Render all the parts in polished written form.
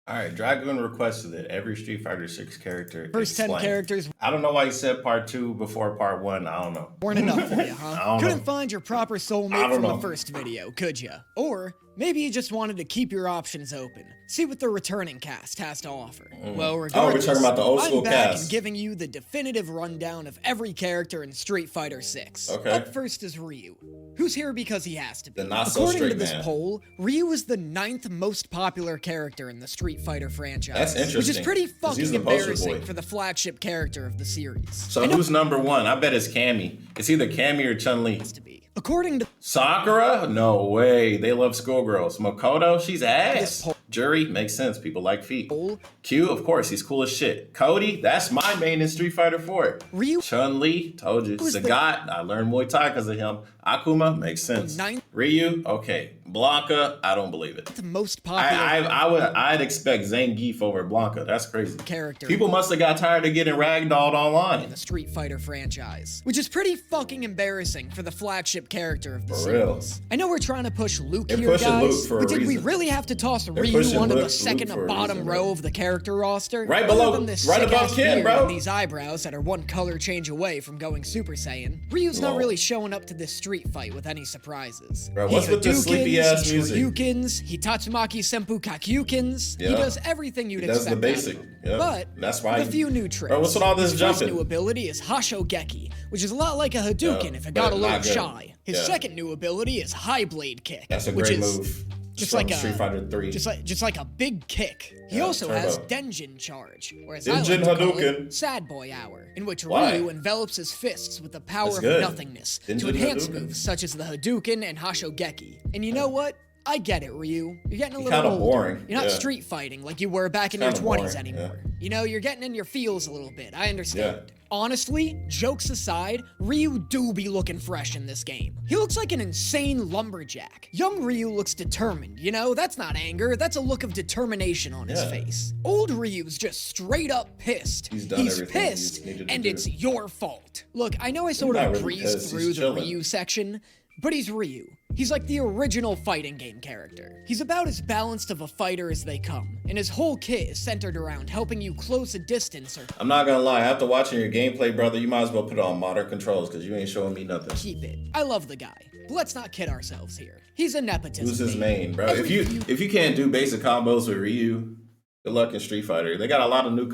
All right, Dragoon requested that every Street Fighter 6 character First 10 explain. characters I don't know why he said part 2 before part 1. I don't know. weren't enough for you, huh? I don't Couldn't know. find your proper I soulmate don't from the know. first video, could ya? Or maybe you just wanted to keep your options open. See what the returning cast has to offer. Well, regardless, talking about the old school I'm back cast. and giving you the definitive rundown of every character in Street Fighter 6. Okay. Up first is Ryu, who's here because he has to be. The not-so According to straight this man. poll, Ryu is the 9th most popular character in the Street Fighter franchise. That's Which is interesting, pretty 'cause he's fucking the poster embarrassing boy. for the flagship character of the series. So who's number 1? I bet it's Cammy. It's either Cammy or Chun-Li. To be. According to Sakura? No way. They love schoolgirls. Makoto? She's ass. This poll- Jury? Makes sense. People like feet. poll, Q? Of course. He's cool as shit. Cody? That's my main in Street Fighter 4. Ryu Chun-Li? Told you. Who's the- Sagat? I learned Muay Thai because of him. Akuma? Makes sense. 9th Ryu? Okay. Blanca? I don't believe it. the most popular I'd expect Zangief over Blanca. That's crazy. character People must have got tired of getting ragdolled in online. the Street Fighter franchise, which is pretty fucking embarrassing for the flagship character of the For real. series. I know we're trying to push Luke They're here, pushing guys, Luke for a but did we reason. really have to toss They're Ryu pushing onto the Luke second for a bottom reason, row bro. of the character roster? Right Other below- than this right above sick-ass Ken, beard bro. and these eyebrows that are one color change away from going Super Saiyan, Ryu's not Lol. really showing up to this street fight with any surprises. Bro, He what's with this Hadoukens, sleepy-ass he music? Shoryukens, he Tatsumaki Senpu Kakyukens, he Yeah. does everything you'd That's expect the out of basic. him. Yeah. But That's why. with a few new tricks. Bro, what's with all this His first jumping? new ability is Hashogeki, which is a lot like a Hadouken Yeah, if it but got a little not good. shy. His Yeah. second new ability is High Blade Kick, That's a which great is move. just from like a Street Fighter 3. just like a big kick. He Yeah, also turbo. has Denjin Charge, or as I like Denjin to call Hadouken. it, Sad Boy Hour, in which Why? Ryu envelops his fists with the power That's of good. nothingness to Denjin enhance Hadouken. moves such as the Hadouken and Hashogeki. And you know what? I get it, Ryu. You're getting a little kinda older. boring, You're not yeah. street fighting like you were back in your Kinda 20s boring, anymore. yeah. You know, you're getting in your feels a little bit. I understand. Yeah. Honestly, jokes aside, Ryu do be looking fresh in this game. He looks like an insane lumberjack. Young Ryu looks determined, you know? That's not anger, that's a look of determination on his Yeah. face. Old Ryu's just straight up pissed. He's done everything pissed, he's needed to and do. it's your fault. Look, I know I sort Not of really breezed pissed, he's through the chilling. Ryu section, but he's Ryu. He's like the original fighting game character. He's about as balanced of a fighter as they come, and his whole kit is centered around helping you close a distance or I'm not gonna lie. After watching your gameplay, brother, you might as well put it on modern controls because you ain't showing me nothing. keep it. I love the guy, but let's not kid ourselves here. He's a nepotism. Who's his baby. main, bro? Every If you can't do basic combos with Ryu, good luck in Street Fighter. They got a lot of new they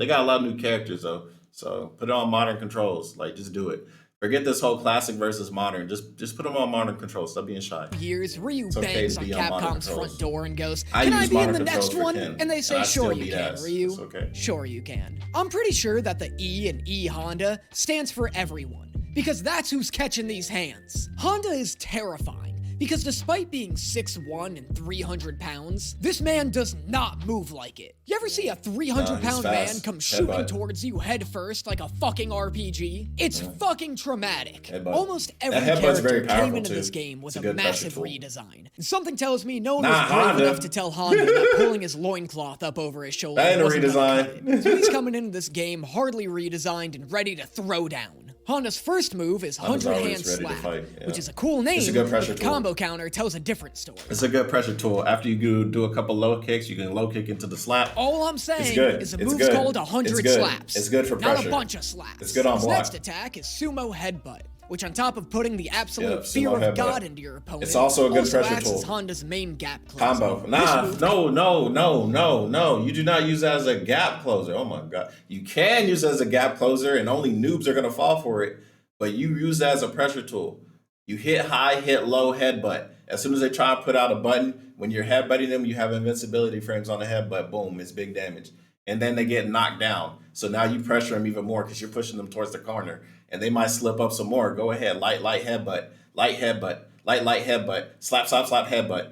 got a lot of new characters though. So put it on modern controls. Like just do it. Forget this whole classic versus modern. Just put them on modern controls. Stop being shy. years, Ryu It's okay bangs to on be on modern Capcom's controls. front door and goes, I "Can I use be in modern the controls next for one?" Ken, And they say, and I "Sure still you beat can, ass. Ryu. It's okay. Sure you can." I'm pretty sure that the E in E Honda stands for everyone, because that's who's catching these hands. Honda is terrifying. Because despite being 6'1" and 300 pounds, this man does not move like it. You ever see a 300-pound man fast. come shooting Headbutt. towards you head first like a fucking RPG? It's fucking traumatic. Headbutt. Almost every That headbutt's character very came powerful, into too. this game with It's a a good pressure massive tool. redesign. And something tells me no one Nah, was brave Honda. enough to tell Honda that pulling his loincloth up over his shoulder That ain't a wasn't gonna redesign. cut it. So he's coming into this game hardly redesigned and ready to throw down. Honda's first move is Honda's 100 always hand ready to slap, fight, yeah. which is a cool name, It's a good but pressure the tool. combo counter tells a different story. It's a good pressure tool. After you do a couple low kicks, you can low kick into the slap. All I'm saying good. is the It's move's good. called It's 100 good. slaps. It's good for Not pressure. a bunch of slaps. It's good on His block. next attack is Sumo Headbutt, which on top of putting the absolute Yep, fear sumo of headbutt. God into your opponent, It's also a good pressure acts as tool. Honda's main gap closer. Combo. Nah, no. You do not use that as a gap closer. Oh my god. You can use it as a gap closer, and only noobs are gonna fall for it. But you use that as a pressure tool. You hit high, hit low, headbutt. As soon as they try and put out a button, when you're headbutting them, you have invincibility frames on the headbutt. Boom, it's big damage. And then they get knocked down. So now you pressure them even more because you're pushing them towards the corner. And they might slip up some more. Go ahead, light headbutt, light headbutt, slap, headbutt.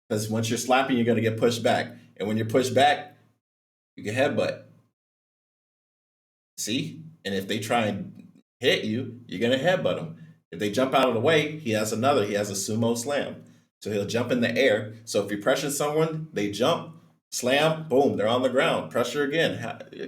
Because once you're slapping, you're going to get pushed back. And when you're pushed back, you can headbutt. See? And if they try and hit you, you're going to headbutt them. If they jump out of the way, he has a sumo slam. So he'll jump in the air. So if you pressure someone, they jump, slam, boom, they're on the ground. Pressure again.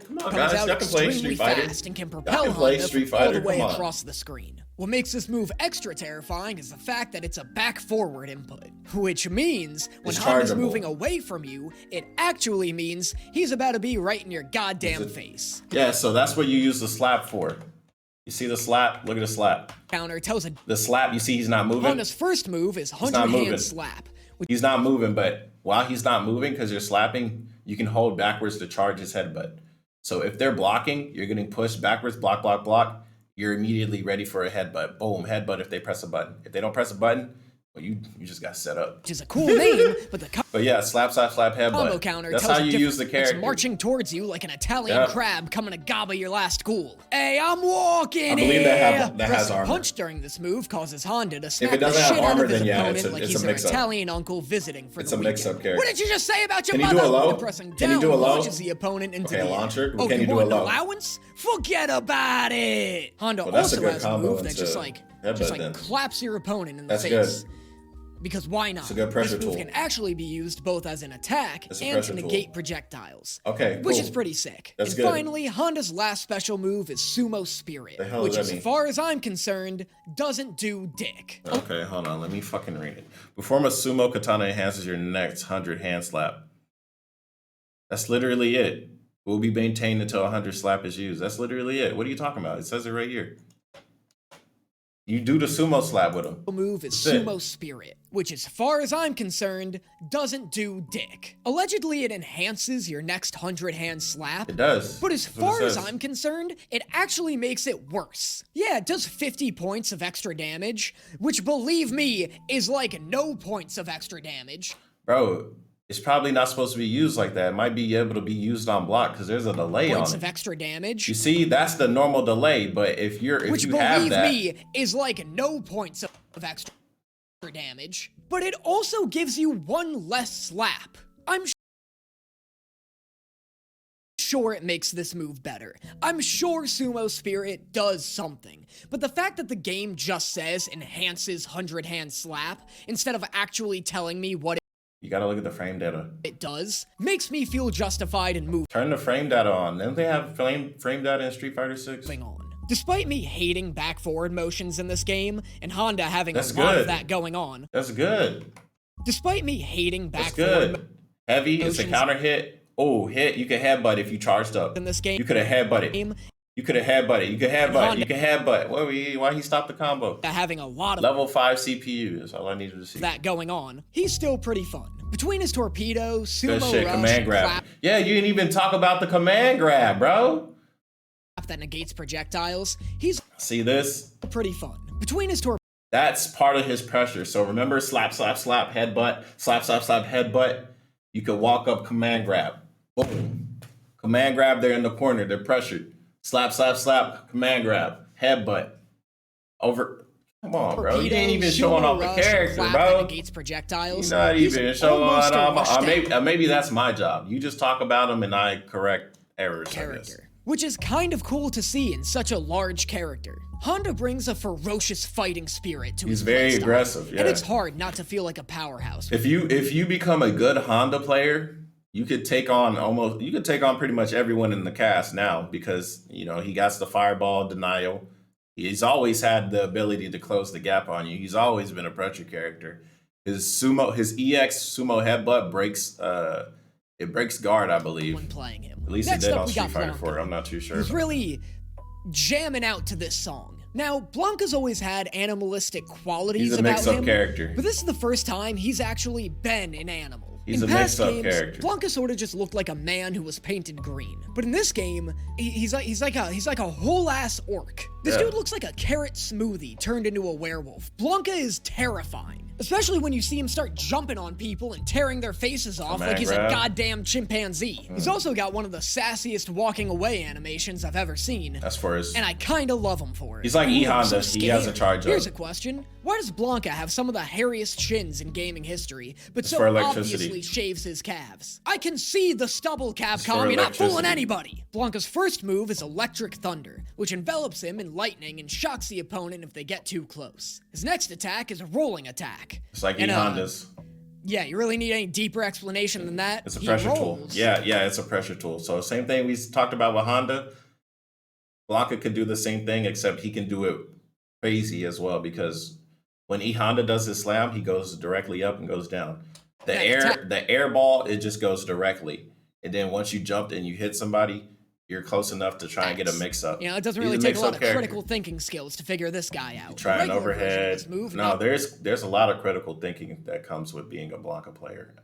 Come on, Comes guys. out Y'all can play extremely Street Fighter. fast and can Y'all propel can play Honda Street all the Fighter. way Come on. across the screen. What makes this move extra terrifying is the fact that it's a back-forward input, which means when It's Honda's chargeable. moving away from you, it actually means he's about to be right in your goddamn face. Yeah, so that's what you use the slap for. You see the slap? Look at the slap. Counter tells a The slap, you see he's not moving? Honda's first move is not 100 moving. hand slap. He's not moving, but while he's not moving, because you're slapping, you can hold backwards to charge his headbutt. So if they're blocking, you're getting pushed backwards, block, block, block. You're immediately ready for a headbutt. Boom, headbutt if they press a button. If they don't press a button, well, you just got set up. Which is a cool name, but the But yeah, slap, slap, slap, headbutt. combo counter That's tells how a you use the character. It's marching towards you like an Italian crab coming to gobble your last ghoul. Hey, I'm walking. I believe that has Pressing armor. punch during this move causes Honda to snap it doesn't the have shit out armor, of his then yeah, opponent like it's he's a their mix-up. Italian uncle visiting for It's the a weekend. mix-up character. What did you just say about your Can you mother? do a low? And pressing Can you down do a low? launches the opponent into Okay, the launcher. air. Oh, Can you do want a low? an allowance? Forget about it. Honda Well, that's a also good has a combo move that into just like headbutt then. claps your opponent in the That's face. good. Because why not? It's a good pressure this move tool. can actually be used both as an attack It's a and pressure to tool. negate projectiles. Okay, Which cool. is pretty sick. That's and good. finally, Honda's last special move is Sumo Spirit, The hell which, does that as mean? far as I'm concerned, doesn't do dick. Okay, hold on. Let me fucking read it. Perform a sumo katana enhances your next 100 hand slap. That's literally it. Will be maintained until 100 slap is used. That's literally it. What are you talking about? It says it right here. You do the sumo slap with him. The move is That's it. Sumo Spirit, which, as far as I'm concerned, doesn't do dick. Allegedly, it enhances your next 100 hand slap. It does. But as That's what it far as says. I'm concerned, it actually makes it worse. Yeah, it does 50 points of extra damage, which, believe me, is like no points of extra damage. Bro, it's probably not supposed to be used like that. It might be able to be used on block because there's a delay Points on of it. extra damage, You see, that's the normal delay, but if you which, have believe that, me, is like no points of extra damage. But it also gives you one less slap. I'm sure it makes this move better. I'm sure Sumo Spirit does something. But the fact that the game just says enhances 100 hand slap instead of actually telling me what you gotta look at the frame data. it does makes me feel justified in moving Turn the frame data on. Didn't they have frame data in Street Fighter 6? on. Despite me hating back-forward motions in this game, and Honda having That's a lot good. of that going on, That's good. despite me hating That's back-forward good. Heavy, it's a motions counter hit. Oh, hit. You can headbutt if you charged up. in this game, You could have headbutted. You could have headbutted. You could headbutt. You could headbutt. Why he stopped the combo? having a lot of Level 5 CPU. That's all I needed to see. that going on, he's still pretty fun. Between his torpedo, Good sumo shit. rush, Command grab. clap Yeah, you didn't even talk about the command grab, bro. that negates projectiles, he's See this? pretty fun. Between his torpedo, That's part of his pressure. So remember, slap, slap, slap, headbutt, slap, slap, slap, headbutt. You can walk up, command grab. Boom. Command grab, they're in the corner, they're pressured. Slap, slap, slap, command grab, headbutt. Over. Come on, bro. You ain't even sumo showing off the rush, character, clap that bro. negates projectiles. You're not He's even showing almost a off. rushed out Maybe that's my job. You just talk about him and I correct errors, I guess. character, which is kind of cool to see in such a large character. Honda brings a ferocious fighting spirit to He's his very playstyle, aggressive, yeah. and it's hard not to feel like a powerhouse. If you become a good Honda player, you could take on pretty much everyone in the cast now because he got the fireball denial. He's always had the ability to close the gap on you. He's always been a pressure character. His EX sumo headbutt breaks guard, I believe. When playing him, At least Next it did up, on we Street got Fighter Blanca. 4. I'm not too sure. He's really jamming out to this song. Now, Blanca's always had animalistic qualities He's a about mix-up him, character. but this is the first time he's actually been an animal. He's in a past mix-up games, character. Blanca sort of just looked like a man who was painted green. But in this game, he's like a whole ass orc. This Yeah. dude looks like a carrot smoothie turned into a werewolf. Blanca is terrifying. Especially when you see him start jumping on people and tearing their faces off Command like he's grab. a goddamn chimpanzee. He's also got one of the sassiest walking away animations I've ever seen. As far as And I kinda love him for it. He's like Ooh, I'm E-Honda. so He has a scared. charge up. Here's a question. Why does Blanca have some of the hairiest chins in gaming history, but It's so for electricity. obviously shaves his calves? I can see the stubble, for Capcom. You're not fooling electricity. anybody. Blanca's first move is Electric Thunder, which envelops him in lightning and shocks the opponent if they get too close. His next attack is a rolling attack. it's like And, E-Honda's. Yeah, you really need any deeper explanation than that? It's a He pressure tool. rolls. Yeah, it's a pressure tool. So same thing we talked about with Honda. Blanca could do the same thing, except he can do it crazy as well because when E Honda does his slam, he goes directly up and goes down. The air ball, it just goes directly. And then once you jumped and you hit somebody, you're close enough to try and get a mix up. You know, it doesn't really take a lot of critical thinking skills to figure this guy out. Try an overhead. No, there's a lot of critical thinking that comes with being a Blanka player.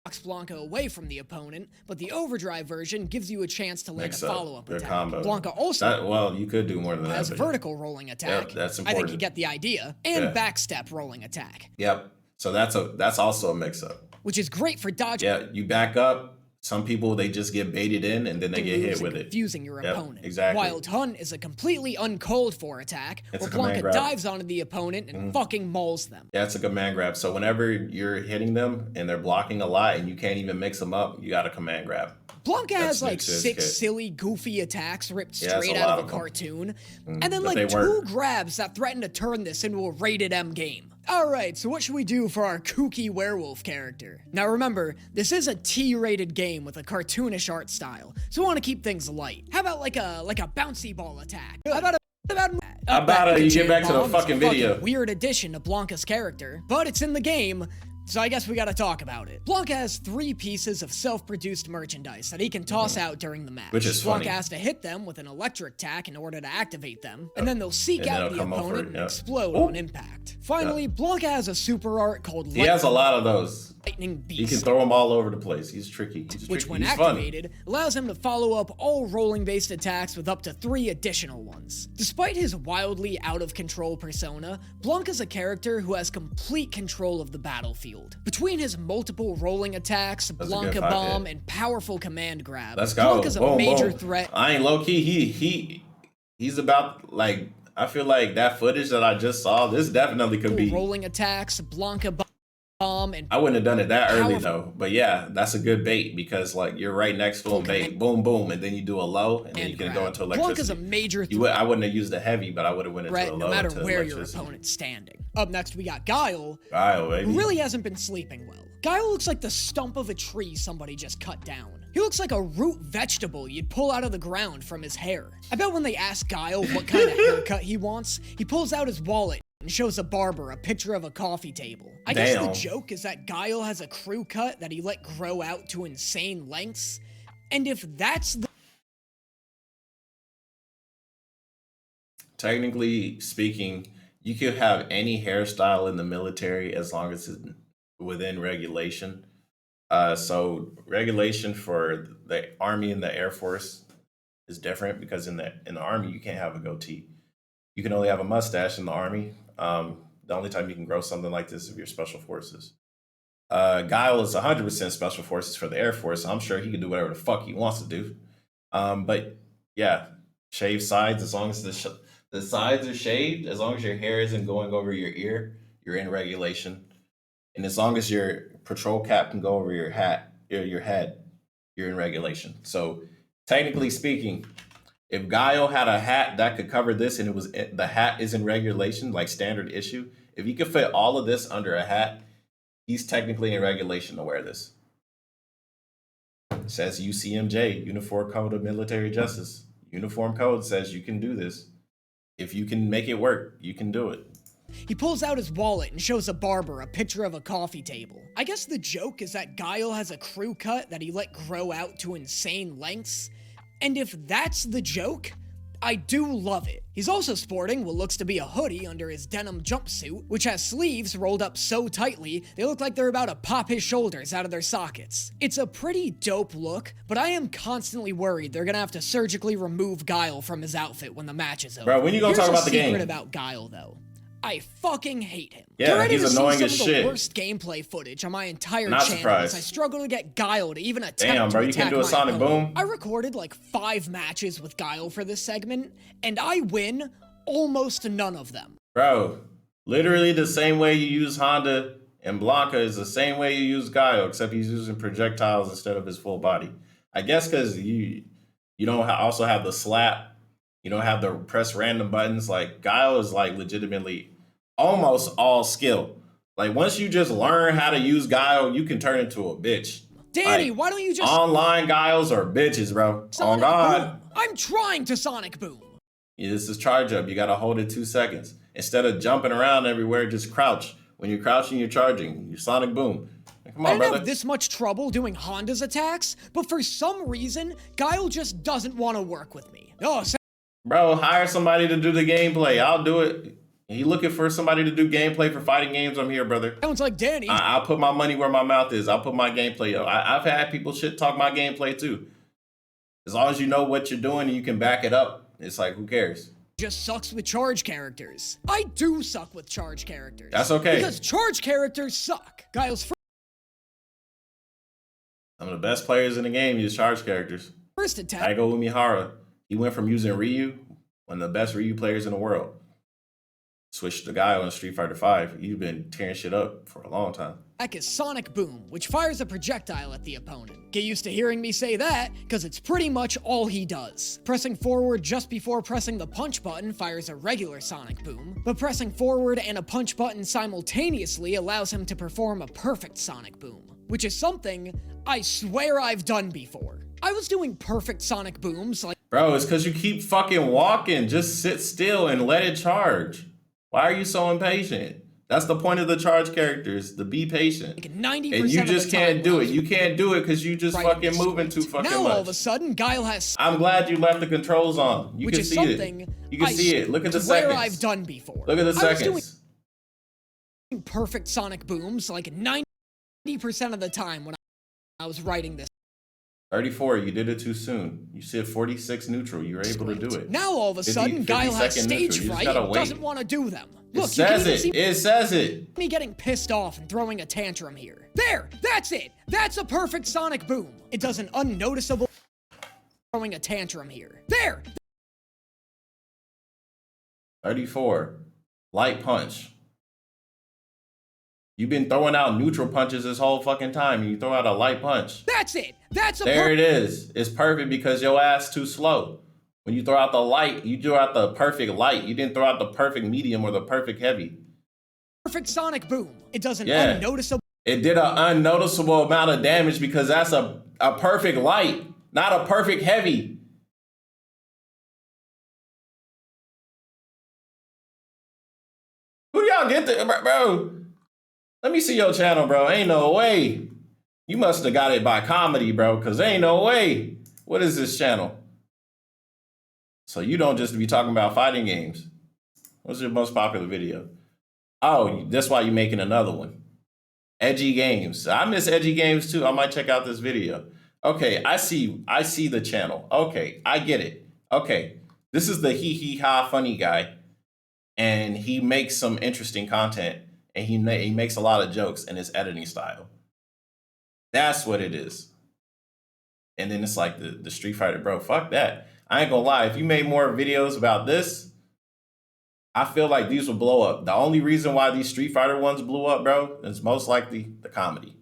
Knocks Blanka away from the opponent, but the overdrive version gives you a chance to land a follow-up attack. Combo. Blanka also well, you could do more than that. Has vertical rolling attack. Yep, that's important. I think you get the idea. And backstep rolling attack. Yep. So that's also a mix-up. Which is great for dodging. Yeah, you back up. Some people, they just get baited in and then they get hit with it. Confusing your opponent. Exactly. Wild Hunt is a completely uncalled for attack where Blanka dives onto the opponent and fucking mauls them. Yeah, it's a command grab. So whenever you're hitting them and they're blocking a lot and you can't even mix them up, you got a command grab. Blanka has like 6 silly, goofy attacks ripped straight out of a cartoon. And then like 2 grabs that threaten to turn this into a rated M game. Alright, so what should we do for our kooky werewolf character? Now remember, this is a T-rated game with a cartoonish art style, so we want to keep things light. How about like a bouncy ball attack? How about you get back to the fucking video. Weird addition to Blanka's character, but it's in the game, so I guess we gotta talk about it. Blanka has 3 pieces of self-produced merchandise that he can toss out during the match. Which is funny. Blanka has to hit them with an electric tack in order to activate them, and then they'll seek out the opponent and explode on impact. Finally, Blanka has a super art called He has a lot of those. Lightning Beast. He can throw them all over the place. He's tricky. Which, when activated, allows him to follow up all rolling-based attacks with up to 3 additional ones. Despite his wildly out-of-control persona, Blanka's a character who has complete control of the battlefield. Between his multiple rolling attacks, Blanka Bomb, and powerful command grab, Blanka's a major threat. I ain't low-key. He's about, like, I feel like that footage that I just saw, this definitely could be rolling attacks, Blanka Bomb, and I wouldn't have done it that early though, but yeah, that's a good bait because like you're right next to him, bait, boom, boom, and then you do a low, and then you can go into electricity. Blanka's a major I wouldn't have used the heavy, but I would have went into a low. No matter where your opponent's standing. Up next, we got Guile. Baby. Who really hasn't been sleeping well. Guile looks like the stump of a tree somebody just cut down. He looks like a root vegetable you'd pull out of the ground from his hair. I bet when they ask Guile what kind of haircut he wants, he pulls out his wallet and shows a barber a picture of a coffee table. I guess the joke is that Guile has a crew cut that he let grow out to insane lengths, and if that's the... Technically speaking, you could have any hairstyle in the military as long as it's within regulation. So regulation for the Army and the Air Force is different because in the Army you can't have a goatee. You can only have a mustache in the Army. The only time you can grow something like this is if you're Special Forces. Guile is 100% Special Forces for the Air Force. So I'm sure he can do whatever the fuck he wants to do. But yeah, shave sides as long as the sides are shaved, as long as your hair isn't going over your ear, you're in regulation. And as long as your patrol cap can go over your head, you're in regulation. So technically speaking, if Guile had a hat that could cover this and the hat is in regulation, like standard issue, if he could fit all of this under a hat, he's technically in regulation to wear this. It says UCMJ, Uniform Code of Military Justice. Uniform Code says you can do this. If you can make it work, you can do it. He pulls out his wallet and shows a barber a picture of a coffee table. I guess the joke is that Guile has a crew cut that he let grow out to insane lengths, and if that's the joke, I do love it. He's also sporting what looks to be a hoodie under his denim jumpsuit, which has sleeves rolled up so tightly they look like they're about to pop his shoulders out of their sockets. It's a pretty dope look, but I am constantly worried they're gonna have to surgically remove Guile from his outfit when the match is over. Bro, when you gonna talk about the game? Here's a secret about Guile, though. I fucking hate him. Yeah, he's annoying as shit. Some of the worst gameplay footage on my entire channel as I struggle to get Guile to even attempt to attack my opponent. Damn, bro, you can't do a sonic boom? I recorded like 5 matches with Guile for this segment, and I win almost none of them. Bro, literally the same way you use Honda and Blanka is the same way you use Guile, except he's using projectiles instead of his full body. I guess because you don't also have the slap, you don't have the press random buttons. Like Guile is like legitimately almost all skill. Like once you just learn how to use Guile, you can turn into a bitch. Danny, like, why don't you just... Online Guiles are bitches, bro. Sonic On God. Boom. I'm trying to Sonic Boom. Yeah, this is charge up. You got to hold it 2 seconds. Instead of jumping around everywhere, just crouch. When you're crouching, you're charging. Your sonic boom. Come I on, didn't brother. have this much trouble doing Honda's attacks, but for some reason, Guile just doesn't want to work with me. Oh, Bro, hire somebody to do the gameplay. I'll do it. You looking for somebody to do gameplay for fighting games? I'm here, brother. sounds like Danny. I'll put my money where my mouth is. I'll put my gameplay up. I've had people shit talk my gameplay too. As long as you know what you're doing and you can back it up, it's like, who cares? Just sucks with charge characters. I do suck with charge characters. That's okay. Because charge characters suck. Guile's Some of the best players in the game use charge characters. first attack. Daigo Umihara, he went from using Ryu, one of the best Ryu players in the world, switched to Guile in Street Fighter V. He's been tearing shit up for a long time. Is Sonic Boom, which fires a projectile at the opponent. Get used to hearing me say that, because it's pretty much all he does. Pressing forward just before pressing the punch button fires a regular Sonic Boom, but pressing forward and a punch button simultaneously allows him to perform a perfect Sonic Boom, which is something I swear I've done before. I was doing perfect Sonic Booms like— Bro, it's because you keep fucking walking. Just sit still and let it charge. Why are you so impatient? That's the point of the charge characters, to be patient. 90% and you of just the can't time do it. You can't do it because you just fucking moving too fucking now much. all of a sudden, Guile has— I'm glad you left the controls on. You which can is see something it. You can see it. Look at the swear seconds. I've done before. Look at the I was seconds. doing perfect Sonic Booms like 90% of the time when I was writing this. 34, you did it too soon. You said 46 neutral. You were able to do it. Now all of a sudden, Guile has stage fright and doesn't want to do them. Look, it says it. It says it. Me getting pissed off and throwing a tantrum here. There, that's it. That's a perfect Sonic Boom. It does an unnoticeable throwing a tantrum here. There. 34, light punch. You've been throwing out neutral punches this whole fucking time, and you throw out a light punch. That's it. That's a there it is. It's perfect because your ass too slow. When you throw out the light, you throw out the perfect light. You didn't throw out the perfect medium or the perfect heavy. Perfect Sonic Boom. It does an unnoticeable. It did an unnoticeable amount of damage because that's a perfect light, not a perfect heavy. Who do y'all get there, bro? Let me see your channel, bro. Ain't no way. You must have got it by comedy, bro, because ain't no way. What is this channel? So you don't just be talking about fighting games. What's your most popular video? Oh, that's why you're making another one. Edgy games. I miss edgy games too. I might check out this video. Okay, I see the channel. Okay, I get it. Okay, this is the hee hee ha funny guy. And he makes some interesting content. And he makes a lot of jokes in his editing style. That's what it is. And then it's like the Street Fighter, bro, fuck that. I ain't gonna lie, if you made more videos about this, I feel like these will blow up. The only reason why these Street Fighter ones blew up, bro, is most likely the comedy.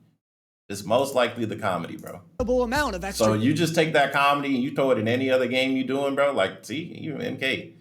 It's most likely the comedy, bro. Amount of extra. So you just take that comedy and you throw it in any other game you doing, bro. Like, see, even MK.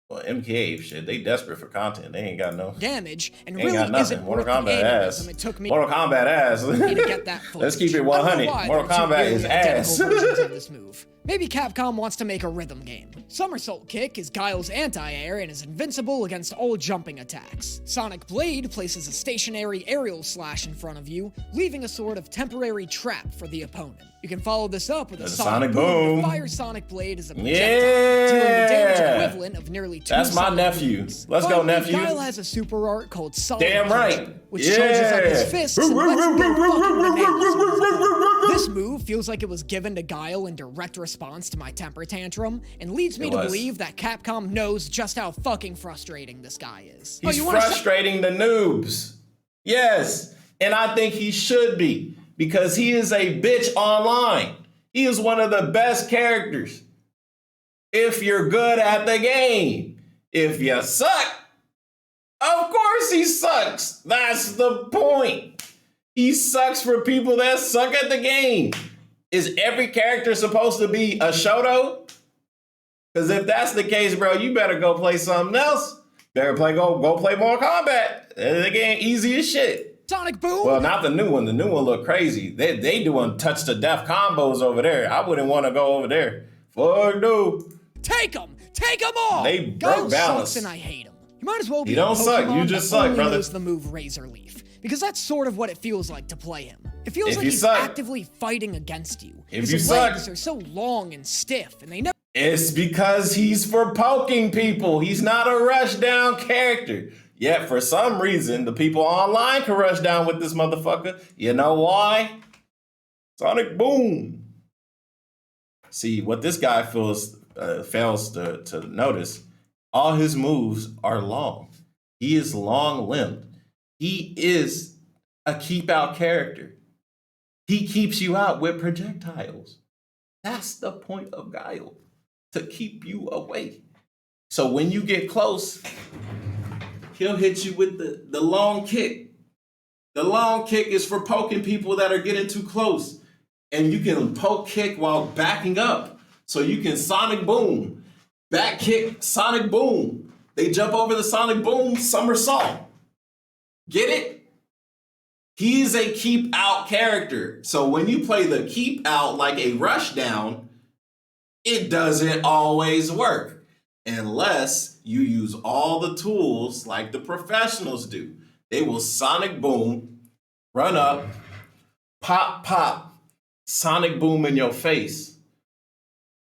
Well, MK, shit, they desperate for content. They ain't got no damage, and ain't really got nothing. isn't Mortal worth the Kombat ass. animism it took me Mortal Kombat ass. to get that footage. Let's keep it 100. Mortal Kombat is ass. Versions of this move. Maybe Capcom wants to make a rhythm game. Somersault Kick is Guile's anti-air and is invincible against all jumping attacks. Sonic Blade places a stationary aerial slash in front of you, leaving a sort of temporary trap for the opponent. You can follow this up with a Sonic Boom. Fire Sonic Blade is a projectile, dealing the damage equivalent of nearly 2 That's my Sonic nephew. Booms. Let's go, nephew. Guile has a super art called Solid Damn Punch, right. which charges up his fists and lets him go fucking bananas. This move feels like it was given to Guile in direct response to my temper tantrum, and leads me to believe that Capcom knows just how fucking frustrating this guy is. He's frustrating the noobs. Yes, and I think he should be, because he is a bitch online. He is one of the best characters. If you're good at the game. If you suck, of course he sucks. That's the point. He sucks for people that suck at the game. Is every character supposed to be a Shoto? Because if that's the case, bro, you better go play something else. Better go play Mortal Kombat. The game easy as shit. Sonic Boom. Well, not the new one. The new one look crazy. They doing touch to death combos over there. I wouldn't want to go over there. Fuck no. Take him. Take him off! They Guile broke balance. sucks and I hate him. You might as well be You don't a suck, Pokemon you just that suck, only brother. knows the move Razor Leaf. Because that's sort of what it feels like to play him. It feels If like you he's suck. actively fighting against you. If His you suck. legs are so long and stiff, and they never It's because he's for poking people. He's not a rush down character. Yet for some reason, the people online can rush down with this motherfucker. You know why? Sonic Boom. See, what this guy fails to notice, all his moves are long. He is long-limbed. He is a keep-out character. He keeps you out with projectiles. That's the point of Guile, to keep you away. So when you get close, he'll hit you with the long kick. The long kick is for poking people that are getting too close. And you can poke kick while backing up. So you can Sonic Boom, back kick, Sonic Boom. They jump over the Sonic Boom, somersault. Get it? He's a keep out character. So when you play the keep out like a rush down, it doesn't always work unless you use all the tools like the professionals do. They will Sonic Boom, run up, pop, pop, Sonic Boom in your face.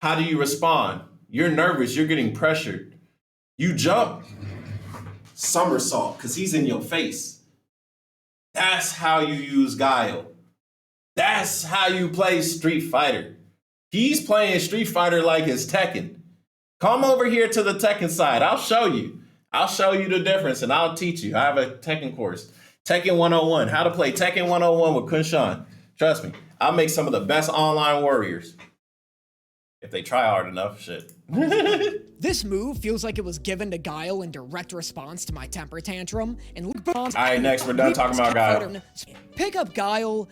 How do you respond? You're nervous, you're getting pressured. You jump, somersault, because he's in your face. That's how you use Guile. That's how you play Street Fighter. He's playing Street Fighter like it's Tekken. Come over here to the Tekken side. I'll show you. I'll show you the difference and I'll teach you. I have a Tekken course. Tekken 101. How to play Tekken 101 with KhunShawn. Trust me, I'll make some of the best online warriors. If they try hard enough, shit. This move feels like it was given to Guile in direct response to my temper tantrum. And all right, next we're done talking about Guile. Pick up Guile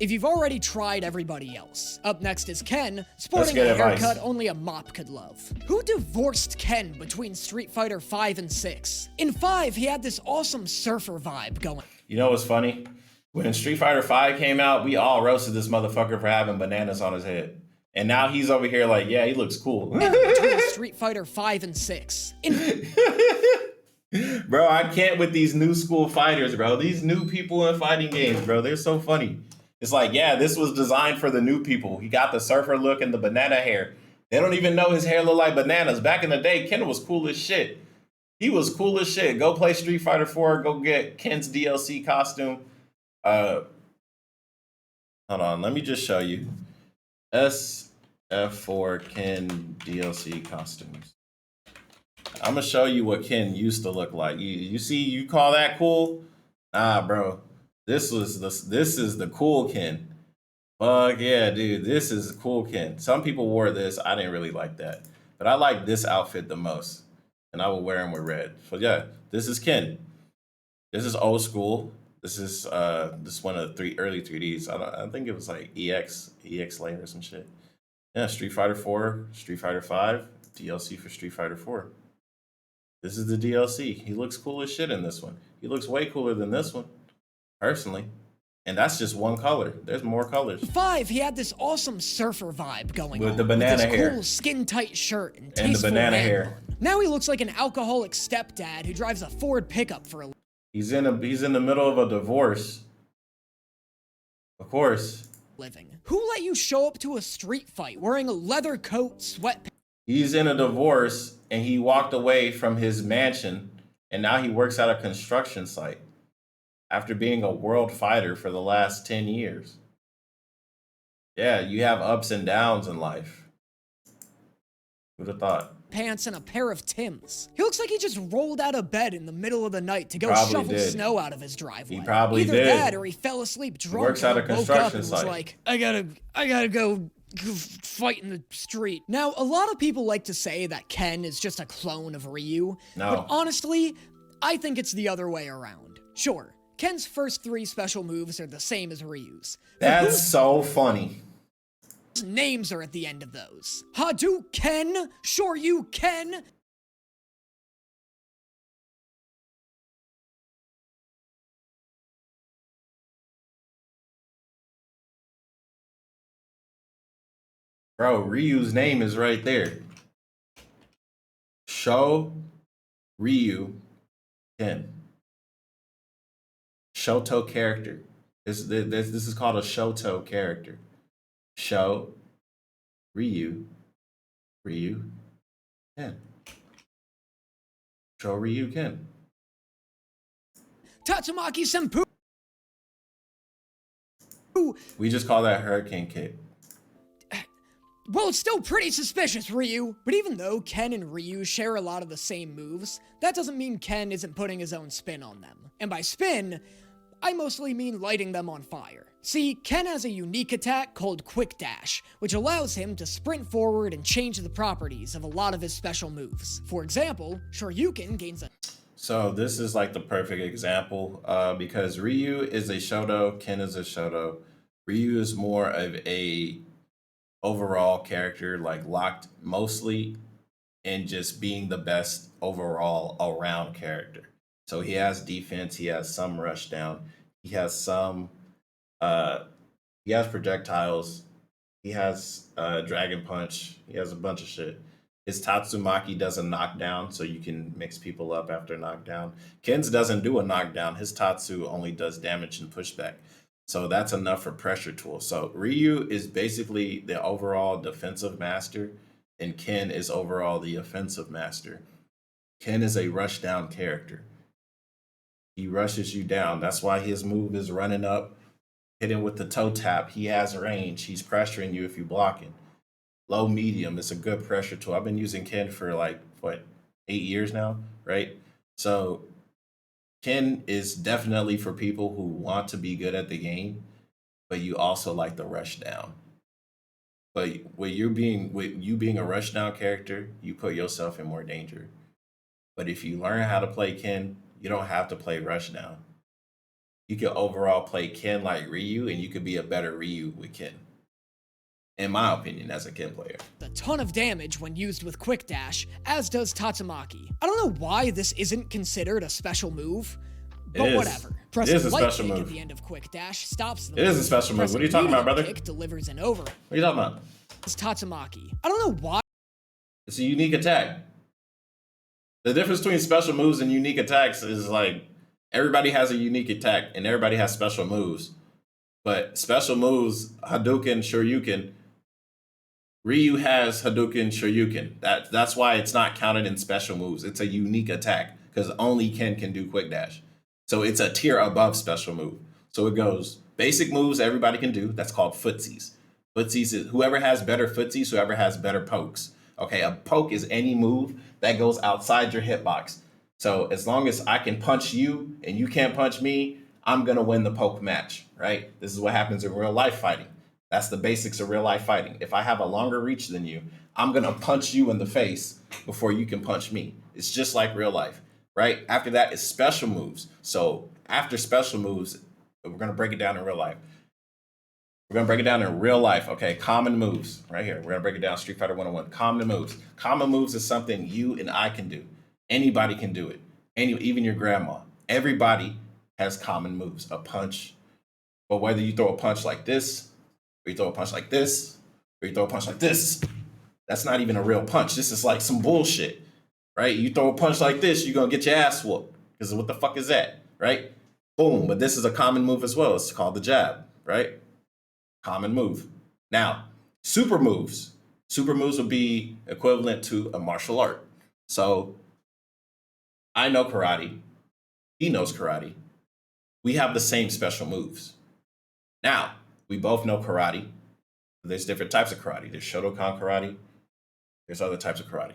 if you've already tried everybody else. Up next is Ken, sporting a get advice. haircut only a mop could love. Who divorced Ken between Street Fighter 5 and 6? In 5, he had this awesome surfer vibe going. You know what's funny? When Street Fighter 5 came out, we all roasted this motherfucker for having bananas on his head. And now he's over here like, yeah, he looks cool. Between Street Fighter 5 and 6. Bro, I can't with these new school fighters, bro. These new people in fighting games, bro. They're so funny. It's like, yeah, this was designed for the new people. He got the surfer look and the banana hair. They don't even know his hair look like bananas. Back in the day, Ken was cool as shit. He was cool as shit. Go play Street Fighter 4. Go get Ken's DLC costume. Hold on. Let me just show you. SF4 Ken DLC costumes. I'm going to show you what Ken used to look like. You see, you call that cool? Nah, bro. This is the cool Ken. Fuck yeah, dude. This is cool Ken. Some people wore this. I didn't really like that. But I like this outfit the most. And I will wear him with red. So yeah, this is Ken. This is old school. This is one of the early 3Ds. I think it was like EX Lane or some shit. Yeah, Street Fighter 4, Street Fighter 5, DLC for Street Fighter 4. This is the DLC. He looks cool as shit in this one. He looks way cooler than this one. Personally. And that's just one color. There's more colors. 5, he had this awesome surfer vibe going on. With the banana with this hair. Cool skin-tight shirt and the tasteful banana man hair. bun. Now he looks like an alcoholic stepdad who drives a Ford pickup for a He's in the middle of a divorce. Of course. living. Who let you show up to a street fight wearing a leather coat, sweatpants? He's in a divorce and he walked away from his mansion and now he works at a construction site after being a world fighter for the last 10 years. Yeah, you have ups and downs in life. Who'd have thought? Pants and a pair of Timbs. He looks like he just rolled out of bed in the middle of the night to go Probably shovel did. snow out of his driveway. He probably Either did. that or he fell asleep drunk works at a and woke up construction and was site. like, I gotta go fight in the street. Now, a lot of people like to say that Ken is just a clone of Ryu. No. But honestly, I think it's the other way around. Sure, Ken's first 3 special moves are the same as Ryu's. But That's whose so funny. names are at the end of those? Hadouken? Sure you can? Bro, Ryu's name is right there. Sho, Ryu, Ken. Shoto character. This is called a Shoto character. Sho, Ryu, Ken. Sho, Ryu, Ken. Tatsumaki Senpu. We just call that Hurricane Kick. Well, it's still pretty suspicious, Ryu. But even though Ken and Ryu share a lot of the same moves, that doesn't mean Ken isn't putting his own spin on them. And by spin, I mostly mean lighting them on fire. See, Ken has a unique attack called Quick Dash, which allows him to sprint forward and change the properties of a lot of his special moves. For example, Shoryuken gains a... So this is like the perfect example because Ryu is a Shoto, Ken is a Shoto. Ryu is more of a overall character, like locked mostly in just being the best overall around character. So he has defense, he has some rush down, he has some he has projectiles, he has dragon punch, he has a bunch of shit. His Tatsumaki does a knockdown, so you can mix people up after knockdown. Ken's doesn't do a knockdown. His Tatsu only does damage and pushback. So that's enough for pressure tool. So Ryu is basically the overall defensive master, and Ken is overall the offensive master. Ken is a rush down character. He rushes you down. That's why his move is running up, hitting with the toe tap. He has range. He's pressuring you if you're blocking. Low medium, it's a good pressure tool. I've been using Ken for like what, 8 years now, right? So Ken is definitely for people who want to be good at the game, but you also like the rush down. But with you being a rush down character, you put yourself in more danger. But if you learn how to play Ken, you don't have to play rush down. You can overall play Ken like Ryu, and you could be a better Ryu with Ken. In my opinion, as a Ken player. A ton of damage when used with Quick Dash, as does Tatsumaki. I don't know why this isn't considered a special move, but whatever. Pressing light kick at the end of Quick Dash stops them. It is a special move. What are you talking about, brother? Kick delivers an over. What are you talking about? It's Tatsumaki. I don't know why. It's a unique attack. The difference between special moves and unique attacks is like everybody has a unique attack and everybody has special moves. But special moves, Hadouken, Shoryuken, Ryu has Hadouken, Shoryuken. That's why it's not counted in special moves. It's a unique attack because only Ken can do Quick Dash. So it's a tier above special move. So it goes basic moves everybody can do. That's called footsies. Footsies is whoever has better footsies, whoever has better pokes. Okay, a poke is any move that goes outside your hitbox. So as long as I can punch you and you can't punch me, I'm gonna win the poke match, right? This is what happens in real life fighting. That's the basics of real life fighting. If I have a longer reach than you, I'm gonna punch you in the face before you can punch me. It's just like real life, right? After that is special moves. So after special moves, we're gonna break it down in real life. Okay, common moves right here. We're gonna break it down Street Fighter 101. Common moves. Common moves is something you and I can do. Anybody can do it. Even your grandma. Everybody has common moves. A punch. But whether you throw a punch like this, or you throw a punch like this, or you throw a punch like this, that's not even a real punch. This is like some bullshit, right? You throw a punch like this, you're gonna get your ass whooped. Because what the fuck is that, right? Boom. But this is a common move as well. It's called the jab, right? Common move. Now, super moves. Super moves would be equivalent to a martial art. So I know karate. He knows karate. We have the same special moves. Now, we both know karate. There's different types of karate. There's Shotokan karate. There's other types of karate,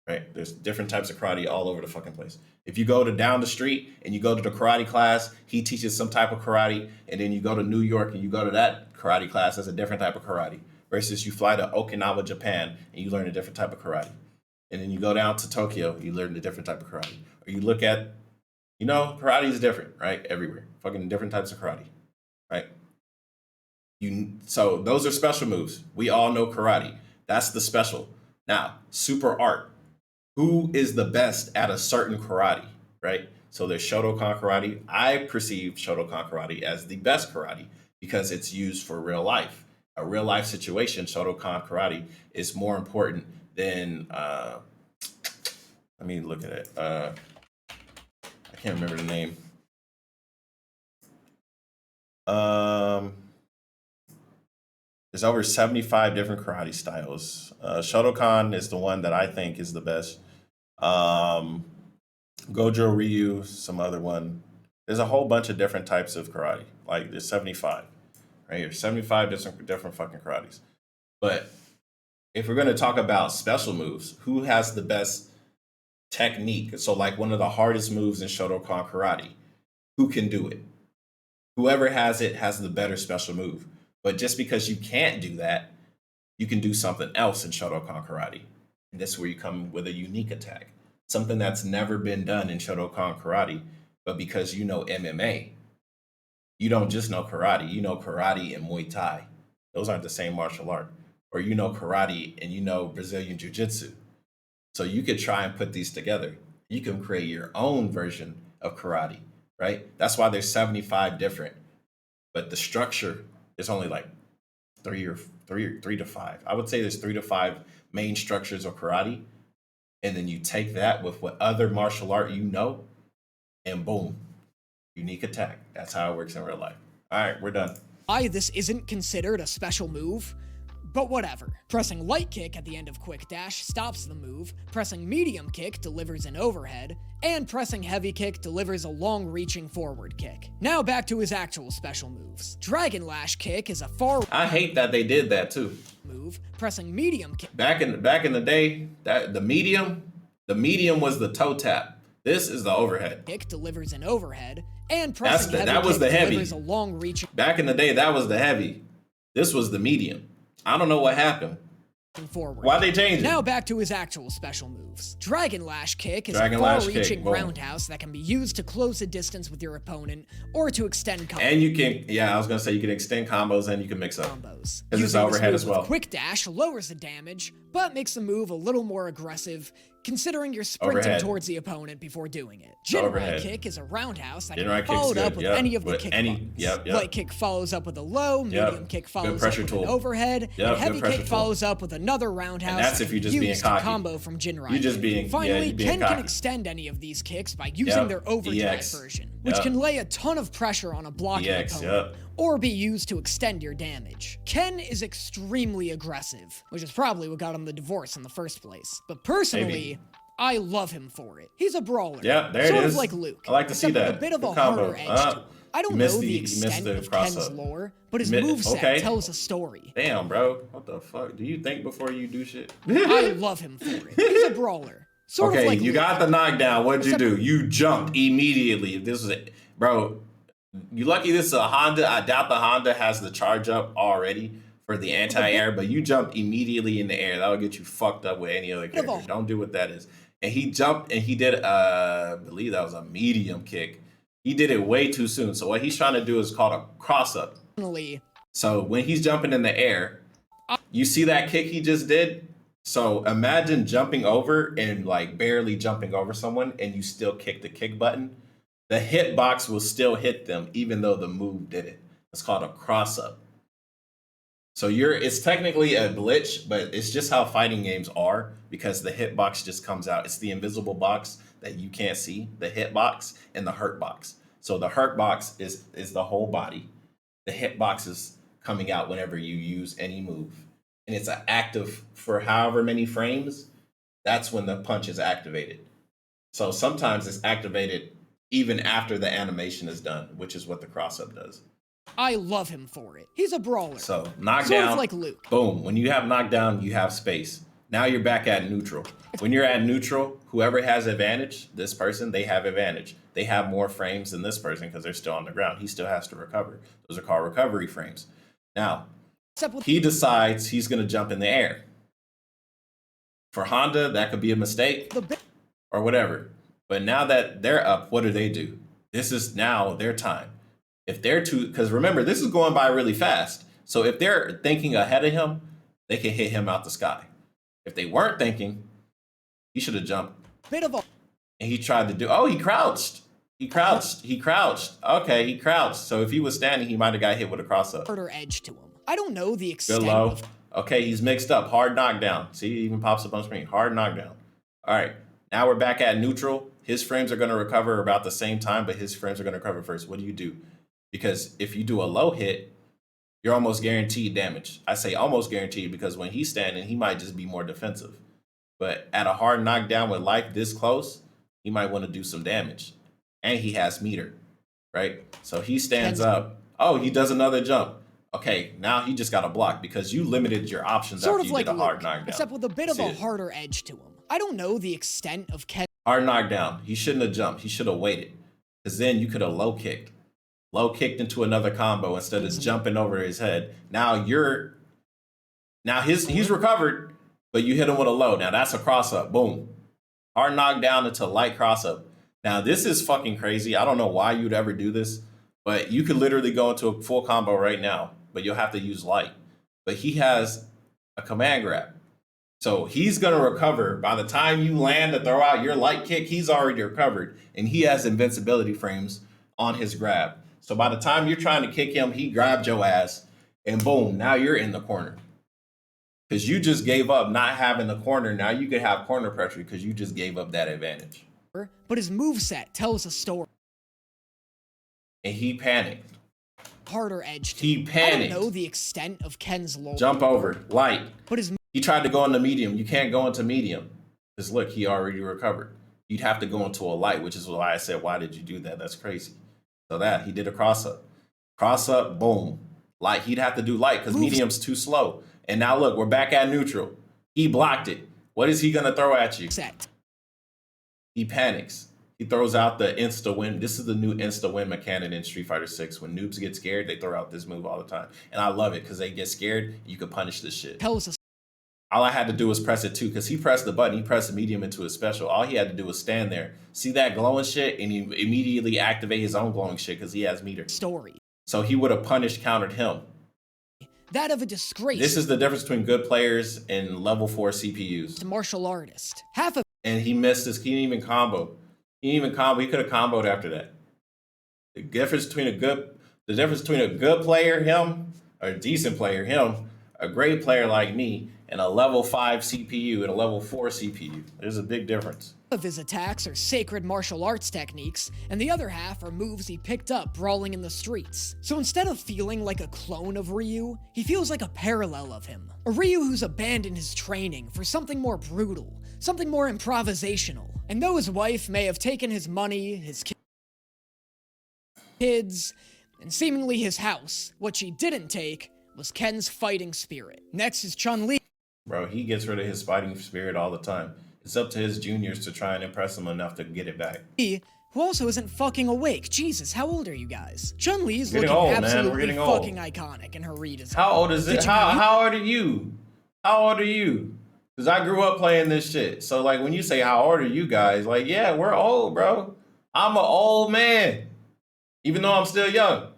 right? There's different types of karate all over the fucking place. If you go to down the street and you go to the karate class, he teaches some type of karate, and then you go to New York and you go to that karate class, that's a different type of karate. Versus you fly to Okinawa, Japan, and you learn a different type of karate. And then you go down to Tokyo, you learn a different type of karate. Or you look at, karate is different, right? Everywhere. Fucking different types of karate, right? So those are special moves. We all know karate. That's the special. Now, super art. Who is the best at a certain karate, right? So there's Shotokan karate. I perceive Shotokan karate as the best karate because it's used for real life. A real life situation, Shotokan karate is more important than Let me look at it. I can't remember the name. There's over 75 different karate styles. Shotokan is the one that I think is the best. Gojo Ryu, some other one. There's a whole bunch of different types of karate. Like there's 75, right here, 75 different fucking karates. But if we're gonna talk about special moves, who has the best technique? So like one of the hardest moves in Shotokan karate, who can do it? Whoever has it has the better special move. But just because you can't do that, you can do something else in Shotokan karate. And this is where you come with a unique attack. Something that's never been done in Shotokan karate, but because you know MMA, you don't just know karate, you know karate and Muay Thai. Those aren't the same martial art. Or you know karate and you know Brazilian Jiu-Jitsu. So you could try and put these together. You can create your own version of karate, right? That's why there's 75 different, but the structure is only like three to five. I would say there's 3 to 5 main structures of karate. And then you take that with what other martial art you know, and boom, unique attack. That's how it works in real life. All right, we're done. Why this isn't considered a special move? But whatever. Pressing light kick at the end of quick dash stops the move, pressing medium kick delivers an overhead, and pressing heavy kick delivers a long-reaching forward kick. Now back to his actual special moves. Dragon Lash kick is a far I hate that they did that too. move, pressing medium kick. Back in the day, that the medium was the toe tap. This is the overhead. Kick delivers an overhead, and pressing heavy that was kick the heavy. delivers a long-reaching Back in the day, that was the heavy. This was the medium. I don't know what happened. forward. Why'd they change it? Now back to his actual special moves. Dragon Lash kick is Dragon a Lash far-reaching kick, boom. roundhouse that can be used to close the distance with your opponent or to extend combos. And you can, I was gonna say you can extend combos and you can mix up. Because it's using overhead this as move well. with quick dash lowers the damage, but makes the move a little more aggressive, considering you're sprinting Overhead. towards the opponent before doing it. Jinrai Overhead. kick is a roundhouse that can Jinrai be kick's followed up good, with yep, any of the with kick any- buttons. yep, yep. Light kick follows up with a low, medium kick follows up pressure with tool. an overhead, Yep, and heavy good pressure kick tool. follows up with another roundhouse. And that's if you're just being used to cocky. combo from Jinrai. You're just kick. being- yeah, Finally, you're being Ken can cocky. extend any of these kicks by using Yep, their overdrive EX. version, which Yep. can lay a ton of pressure on a blocking EX, opponent yep. or be used to extend your damage. Ken is extremely aggressive, which is probably what got him the divorce in the first place. But personally, Maybe. I love him for it. He's a brawler. Yeah, there it sort is. of like Luke. I like to see except with that. a bit of a Good combo. harder edge to him. I don't you know missed the you missed extent the of cross Ken's up. lore, but his Mid- moveset okay. tells a story. Damn, bro. What the fuck? Do you think before you do shit? I love him for it. He's a brawler. Sort of Okay, like you Luke. got the knockdown. What'd you Except- do? You jumped immediately. If this was it, bro. You lucky this is a Honda. I doubt the Honda has the charge up already for the anti-air, but you jumped immediately in the air. That'll get you fucked up with any other character. Don't do what that is. And he jumped and he did, I believe that was a medium kick. He did it way too soon. So what he's trying to do is called a cross up. Personally, So when he's jumping in the air, you see that kick he just did? So imagine jumping over and like barely jumping over someone and you still kick the kick button. The hitbox will still hit them even though the move didn't. It's called a cross up. So it's technically a glitch, but it's just how fighting games are because the hitbox just comes out. It's the invisible box that you can't see, the hitbox and the hurt box. So the hurt box is the whole body. The hitbox is coming out whenever you use any move. And it's active for however many frames. That's when the punch is activated. So sometimes it's activated even after the animation is done, which is what the cross up does. I love him for it. He's a brawler. So knockdown, Sort of like Luke. boom. When you have knockdown, you have space. Now you're back at neutral. When you're at neutral, whoever has advantage, this person, they have advantage. They have more frames than this person because they're still on the ground. He still has to recover. Those are called recovery frames. Now, Except with he decides he's going to jump in the air. For Honda, that could be a mistake the bit or whatever. But now that they're up, what do? This is now their time. If they're too, because remember, this is going by really fast. So if they're thinking ahead of him, they can hit him out the sky. If they weren't thinking, he should have jumped. bit of a And he tried to do, he crouched. He crouched. Okay, he crouched. So if he was standing, he might have got hit with a cross up. harder edge to him. I don't know the Good extent low. of Okay, he's mixed up. Hard knockdown. See, it even pops up on screen. Hard knockdown. All right. Now we're back at neutral. His frames are going to recover about the same time, but his frames are going to recover first. What do? Because if you do a low hit, you're almost guaranteed damage. I say almost guaranteed because when he's standing, he might just be more defensive. But at a hard knockdown with life this close, he might want to do some damage. And he has meter, right? So he stands up. Oh, he does another jump. Okay, now he just got a block because you limited your options Sort after of you like did a hard Luke, knockdown. except with a bit of a harder edge to him. I don't know the extent of Ken. Hard knockdown. He shouldn't have jumped. He should have waited. Because then you could have low kicked. Low kicked into another combo instead of jumping over his head. Now he's recovered, but you hit him with a low. Now that's a cross up. Boom. Hard knockdown into light cross up. Now this is fucking crazy. I don't know why you'd ever do this, but you could literally go into a full combo right now, but you'll have to use light. But he has a command grab. So he's going to recover. By the time you land to throw out your light kick, he's already recovered. And he has invincibility frames on his grab. So by the time you're trying to kick him, he grabbed your ass. And boom, now you're in the corner. Because you just gave up not having the corner. Now you can have corner pressure because you just gave up that advantage. But his moveset tells a story. And he panicked. Harder edge. He panicked. I don't know the extent of Ken's low. Jump over. Light. But he tried to go into medium. You can't go into medium. Because look, he already recovered. You'd have to go into a light, which is why I said, why did you do that? That's crazy. So that, he did a cross up. Cross up, boom. Light, he'd have to do light because medium's too slow. And now look, we're back at neutral. He blocked it. What is he going to throw at you? Set. He panics. He throws out the insta-win. This is the new insta-win mechanic in Street Fighter 6. When noobs get scared, they throw out this move all the time. And I love it because they get scared. You can punish this shit. Tells us. All I had to do was press it too, because he pressed the button. He pressed the medium into his special. All he had to do was stand there, see that glowing shit, and he immediately activate his own glowing shit because he has meter. Story. So he would have countered him. That of a disgrace. This is the difference between good players and level 4 CPUs. Martial artist. Half of. And he missed his. He didn't even combo. He could have comboed after that. The difference between a good player, him, or a decent player, him, a great player like me, and a level 5 CPU and a level 4 CPU. There's a big difference. Of his attacks are sacred martial arts techniques, and the other half are moves he picked up brawling in the streets. So instead of feeling like a clone of Ryu, he feels like a parallel of him. A Ryu who's abandoned his training for something more brutal, something more improvisational. And though his wife may have taken his money, his kids, and seemingly his house, what she didn't take was Ken's fighting spirit. Next is Chun-Li. Bro, he gets rid of his fighting spirit all the time. It's up to his juniors to try and impress him enough to get it back. Who also isn't fucking awake. Jesus, how old are you guys? Chun-Li's looking old, absolutely fucking iconic in her redesign. How old is it? How old are you? How old are you? Because I grew up playing this shit. So, like, when you say, how old are you guys? Like, yeah, we're old, bro. I'm an old man. Even though I'm still young.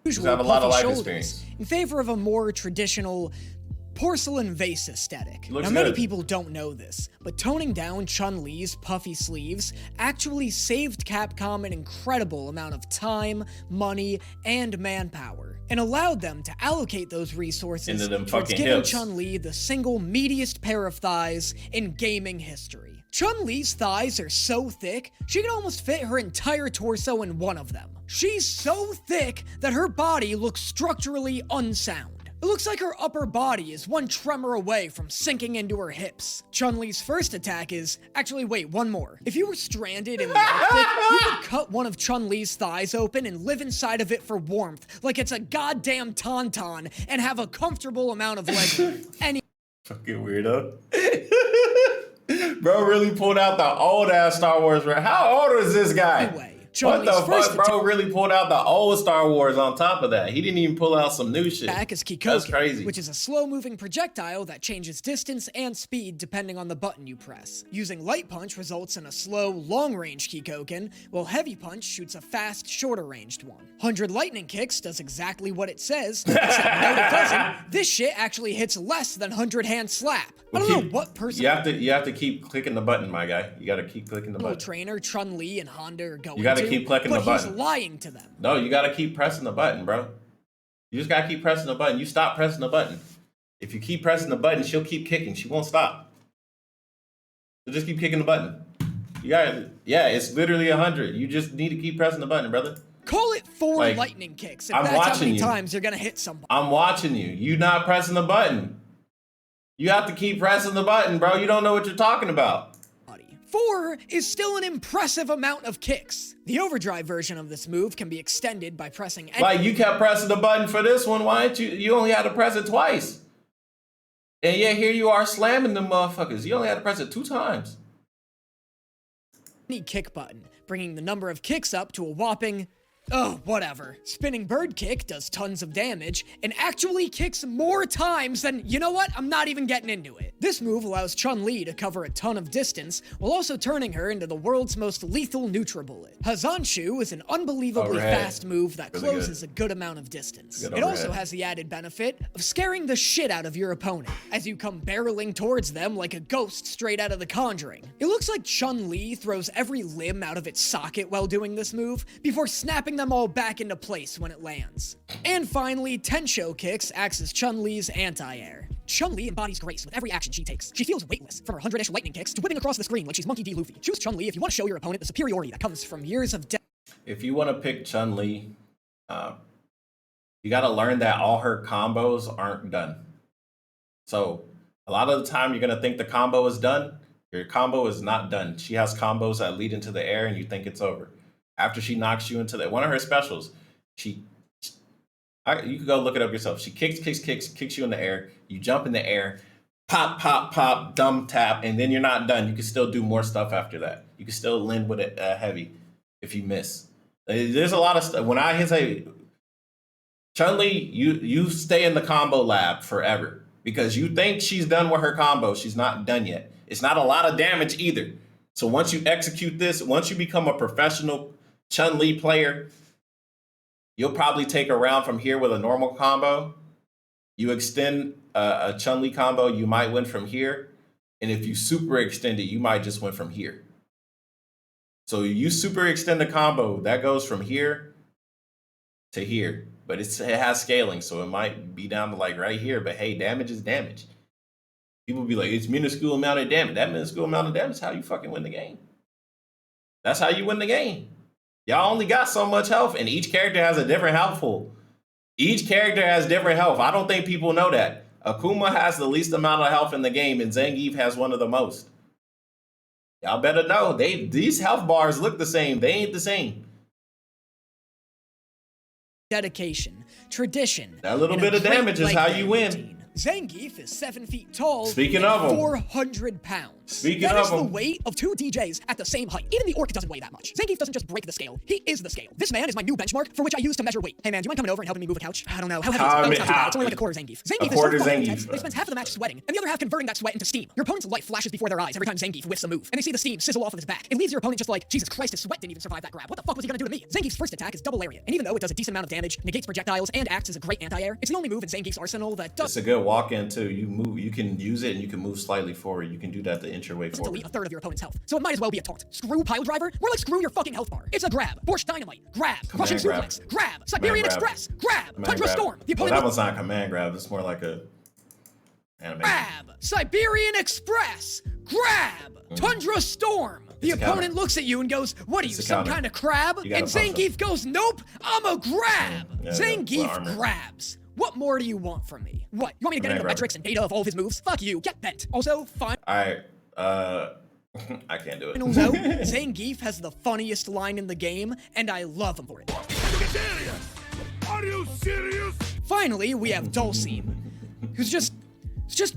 Because I have a lot of life experience. In favor of a more traditional porcelain vase aesthetic. Now, many people don't know this, but toning down Chun-Li's puffy sleeves actually saved Capcom an incredible amount of time, money, and manpower, and allowed them to allocate those resources towards giving Chun-Li the single meatiest pair of thighs in gaming history. Chun-Li's thighs are so thick, she could almost fit her entire torso in one of them. She's so thick that her body looks structurally unsound. It looks like her upper body is one tremor away from sinking into her hips. Chun-Li's first attack is... Actually, wait, one more. If you were stranded in the Arctic, you could cut one of Chun-Li's thighs open and live inside of it for warmth, like it's a goddamn tauntaun, and have a comfortable amount of leg room. Fucking weirdo. Bro really pulled out the old-ass Star Wars. How old is this guy? Anyway, what the fuck, bro? Really pulled out the old Star Wars on top of that. He didn't even pull out some new shit. Back is Kikoken, that's crazy. Which is a slow-moving projectile that changes distance and speed depending on the button you press. Using Light Punch results in a slow, long-range Kikoken, while Heavy Punch shoots a fast, shorter-ranged one. 100 Lightning Kicks does exactly what it says, except no it doesn't. This shit actually hits less than 100 Hand Slap. I don't know what person... You have to keep clicking the button, my guy. You gotta keep clicking the button. Trainer Chun-Li and Honda are going You gotta keep clicking the button. But he's lying to them. No, you gotta keep pressing the button, bro. You just gotta keep pressing the button. You stop pressing the button. If you keep pressing the button, she'll keep kicking. She won't stop. So just keep kicking the button. Yeah, it's literally 100. You just need to keep pressing the button, brother. Call it 4 Like, lightning kicks if I'm that's how watching many you. times you're gonna hit somebody. I'm watching you. You not pressing the button. You have to keep pressing the button, bro. You don't know what you're talking about. 4 is still an impressive amount of kicks. The overdrive version of this move can be extended by pressing any— Like, you kept pressing the button for this one. Why didn't you? You only had to press it twice. And yeah, here you are slamming them motherfuckers. You only had to press it 2 times. any kick button, bringing the number of kicks up to a whopping— oh, whatever. Spinning bird kick does tons of damage and actually kicks more times than— you know what? I'm not even getting into it. This move allows Chun-Li to cover a ton of distance while also turning her into the world's most lethal NutriBullet. Hazanshu is an unbelievably fast move that closes a good amount of distance. It also has the added benefit of scaring the shit out of your opponent as you come barreling towards them like a ghost straight out of The Conjuring. It looks like Chun-Li throws every limb out of its socket while doing this move before snapping them all back into place when it lands. And finally, Tensho Kicks acts as Chun-Li's anti-air. Chun-Li embodies grace with every action she takes. She feels weightless, from her 100-ish lightning kicks to whipping across the screen like she's Monkey D. Luffy. Choose Chun-Li if you want to show your opponent the superiority that comes from years of If you want to pick Chun-Li, you got to learn that all her combos aren't done. So a lot of the time you're going to think the combo is done. Your combo is not done. She has combos that lead into the air and you think it's over. After she knocks you into one of her specials, you can go look it up yourself. She kicks you in the air. You jump in the air, pop, pop, pop, dumb tap, and then you're not done. You can still do more stuff after that. You can still land with it heavy if you miss. There's a lot of stuff. When I say Chun-Li, you stay in the combo lab forever because you think she's done with her combo. She's not done yet. It's not a lot of damage either. So once you execute this, once you become a professional Chun-Li player, you'll probably take a round from here with a normal combo. You extend a Chun-Li combo, you might win from here. And if you super extend it, you might just win from here. So you super extend the combo, that goes from here to here. But it has scaling, so it might be down to like right here. But hey, damage is damage. People be like, it's minuscule amount of damage. That minuscule amount of damage is how you fucking win the game. That's how you win the game. Y'all only got so much health, and each character has a different health pool. Each character has different health. I don't think people know that. Akuma has the least amount of health in the game, and Zangief has one of the most. Y'all better know. These health bars look the same. They ain't the same. dedication, tradition. That little bit of damage is how you win. Zangief is 7 feet tall. Speaking of him, 400 pounds. Speaking that of is the him, weight of 2 DJs at the same height. Even the orc doesn't weigh that much. Zangief doesn't just break the scale. He is the scale. This man is my new benchmark for which I use to measure weight. Hey man, do you mind coming over and helping me move a couch? I don't know. How heavy is it? Oh, it's not too bad. It's only like a quarter Zangief. Zangief is so fucking intense that he spends half of the match sweating, and the other half converting that sweat into steam. Your opponent's life flashes before their eyes every time Zangief whiffs a move, and they see the steam sizzle off of his back. It leaves your opponent just like, Jesus Christ, his sweat didn't even survive that grab. What the fuck was he gonna do to me? Zangief's first attack is double lariat, and even though it does a decent amount of damage, negates projectiles, and acts as a great anti-air, it's the only move in Zangief's arsenal that does— it's a good walk-in too. You can use it and you can move slightly forward. You can do that to inch your way forward. Delete a third of your opponent's health, so it might as well be a taunt. Screw pile driver? More like screw your fucking health bar. It's a grab. Borscht dynamite. Grab. Russian suplex. Grab. Siberian Express. Grab. Tundra Storm. The opponent— that one's not command grab. It's more like a animation. Grab. Siberian Express. Grab. Tundra Storm. The opponent looks at you and goes, what are you, some kind of crab? And Zangief goes, nope, I'm a grab. Zangief grabs. What more do you want from me? What? You want me to get into the metrics and data of all of his moves? Fuck you. Get bent. Also, fine. Alright, I can't do it. No, Zangief has the funniest line in the game, and I love him for it. Are you serious? Finally, we have Dulcim, who's just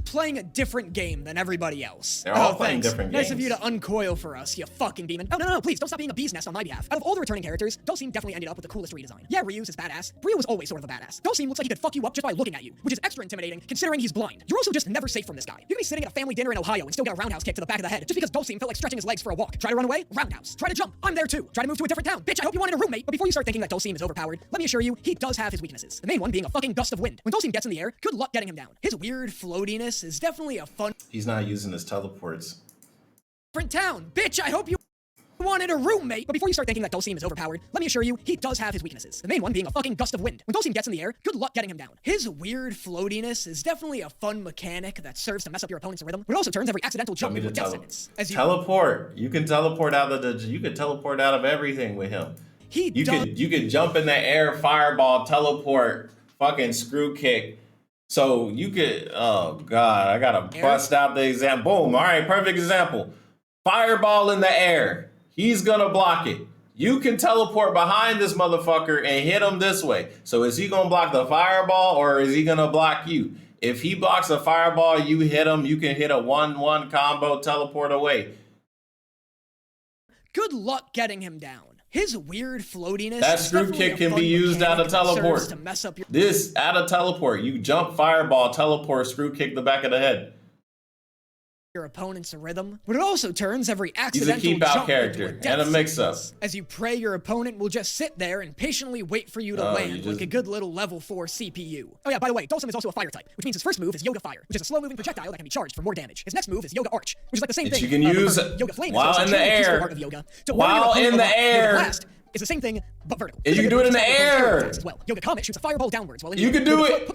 playing a different game than everybody else. They're all playing different games. Nice of you to uncoil for us, you fucking demon. Oh, no, please, don't stop being a bee's nest on my behalf. Out of all the returning characters, Dulcim definitely ended up with the coolest redesign. Yeah, Ryu's is badass. Ryu was always sort of a badass. Dulcim looks like he could fuck you up just by looking at you, which is extra intimidating considering he's blind. You're also just never safe from this guy. You could be sitting at a family dinner in Ohio and still get a roundhouse kick to the back of the head just because Dulcim felt like stretching his legs for a walk. Try to run away? Roundhouse. Try to jump? I'm there too. Try to move to a different town? Bitch, I hope you wanted a roommate. But before you start thinking that Dulcim is overpowered, let me assure you, he does have his weaknesses. The main one being a fucking gust of wind. When Dulcim gets in the air, good luck getting him down. His weird floatiness is definitely a fun— He's not using his teleports. different town. Bitch, I hope you— wanted a roommate. But before you start thinking that Dulcim is overpowered, let me assure you, he does have his weaknesses. The main one being a fucking gust of wind. When Dulcim gets in the air, good luck getting him down. His weird floatiness is definitely a fun mechanic that serves to mess up your opponent's rhythm, but it also turns every accidental jump into a death sentence. As you teleport. You can teleport out of you can teleport out of everything with him. You could jump in the air, fireball, teleport, fucking screw kick. So you could, oh God, I gotta bust out the example. Boom, all right, perfect example. Fireball in the air. He's gonna block it. You can teleport behind this motherfucker and hit him this way. So is he gonna block the fireball or is he gonna block you? If he blocks the fireball, you hit him, you can hit a 1-1 combo, teleport away. Good luck getting him down. His weird floatiness. That screw kick can be used out of teleport. This out of teleport. You jump, fireball, teleport, screw kick the back of the head. Your opponent's rhythm, but it also turns every accidental He's a keep out character and a mix-up. As you pray, your opponent will just sit there and patiently wait for you to land like a good little level 4 CPU. Oh yeah, by the way, Dulcim is also a fire type, which means his first move is Yoga Fire, which is a slow-moving projectile that can be charged for more damage. His next move is Yoga Arch, which is like the same thing. You can use Yoga Flame while in the air. While in the air. It's the same thing, but vertical. And you can do it in the air. As well. Yoga Comet shoots a fireball downwards while in the you can do it.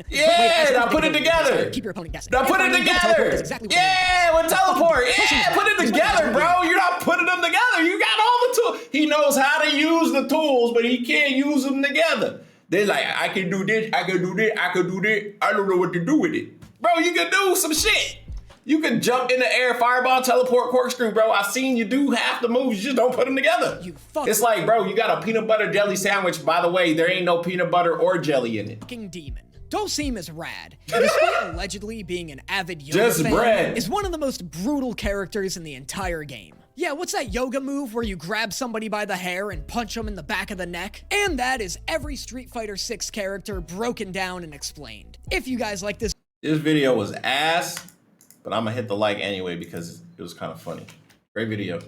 Yeah, now put it together. Keep your opponent guessing. Now put it together. Yeah, with teleport. Yeah, put it together, bro. You're not putting them together. You got all the tools. He knows how to use the tools, but he can't use them together. They're like, I can do this, I can do this, I can do this. I don't know what to do with it. Bro, you can do some shit. You can jump in the air, fireball, teleport, corkscrew, bro. I've seen you do half the moves. You just don't put them together. It's like, bro, you got a peanut butter jelly sandwich. By the way, there ain't no peanut butter or jelly in it. Fucking demon. Dulcim is rad. Despite allegedly being an avid yoga just fan, bread. is one of the most brutal characters in the entire game. Yeah, what's that yoga move where you grab somebody by the hair and punch them in the back of the neck? And that is every Street Fighter 6 character broken down and explained. If you guys like this video was ass. But I'm gonna hit the like anyway because it was kind of funny. Great video.